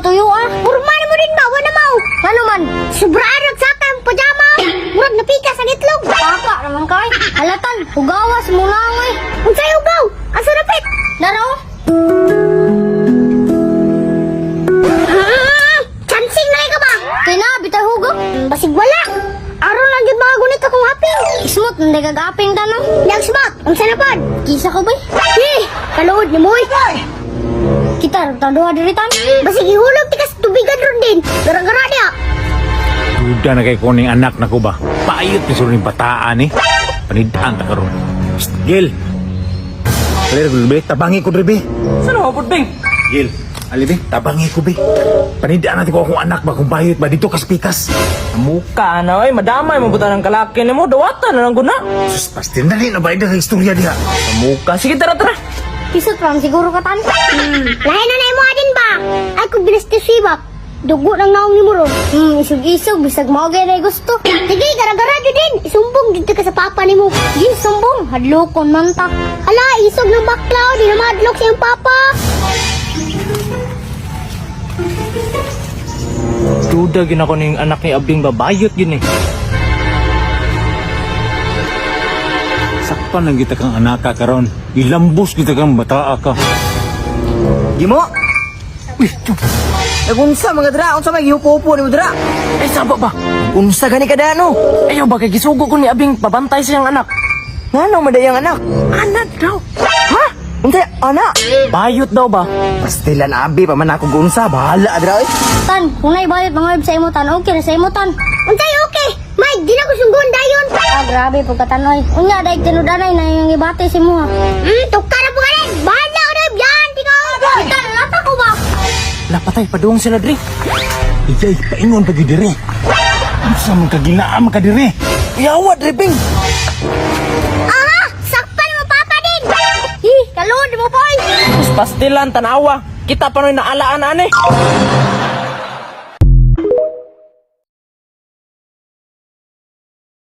tuyo ah. Formal mo din ba? Wala mo. Ano man? Sobrang nagsaka ang pajama. Murag napika sa gitlog. Papa naman kay. Halatan, hugawas mo lang eh. Unsay hugaw? Asa napit? Naro? Chansing na ka ba? Kina, bitay hugo. Basig wala. Aron lang yun mga gunit akong aping. Smooth, hindi kag-aping ka no? Nag-smooth, ang sanapad. Kisa ko ba? Kaluod ni Moy. Kita, taduha diritan. Basig ihulog tikas tubigan ron din. Gara-gara niya. Duda na kay kuning anak na ko ba? Paayot ni suruning bataan eh. Panidaan ta karon. Psst, Gil. Alir ko, Be. Tabangi ko, Be. Saan ako, Pudbing? Gil. Ali, Be. Tabangi ko, Be. Panidaan natin ko akong anak ba kung bayot ba dito kaspikas. Muka na, madamay mo buta ng kalaki ni mo. Dawatan na lang guna. Sus, pastin dali na ba ida ka istorya diha? Muka. Sige, tara, tara. Kisot lang siguro ka tan. Lahi na mo adin ba? Ay kung binastisibak. Dugo ng naong ni Muro. Isog-isog, bisag mo na gusto. Sige, gara-gara dyan din. Isumbong dito ka sa papa ni mo. Sige, sumbong. Hadlokon man ta. Hala, isog ng baklaw. Di na madlok siyang papa. Duda gina ko ning anak ni Abing babayot yun eh. Sakpan lang kita kang anak ka karon. Ilambos kita kang bataa ka. Gimo? Uy, tiyok. Nagunsa mga dra, unsa may gihupo-upo ni mo dra? Ay, saba ba? Unsa gani ka dano? Ayaw ba kay gisugo ko ni Abing pabantay siyang anak? Ngano madayang anak? Anak daw. Ha? Unsa anak? Bayot daw ba? Pastilan abi pa man ako gunsa, bahala dra oy. Tan, kung naibayot mga web sa imutan, okay na sa imutan. Untay, okay. Mike, di na ko sungguhan dayon. Grabe pagkatanoy. Unya, dahil tinudanay na yung ibate si mo ha. Tukar na po ka rin. Bahala ko na, yan, di ka ako. Tan, lata ko ba? Lapatay, paduong sila, Dre. Ijay, paingon pagi diri. Asa man kaginaan ka diri? Yawa dre Bing. Aha, sakpan mo papa din. Kaluod mo boy. Pastilan, tanawa. Kita pa noy naalaan, ane.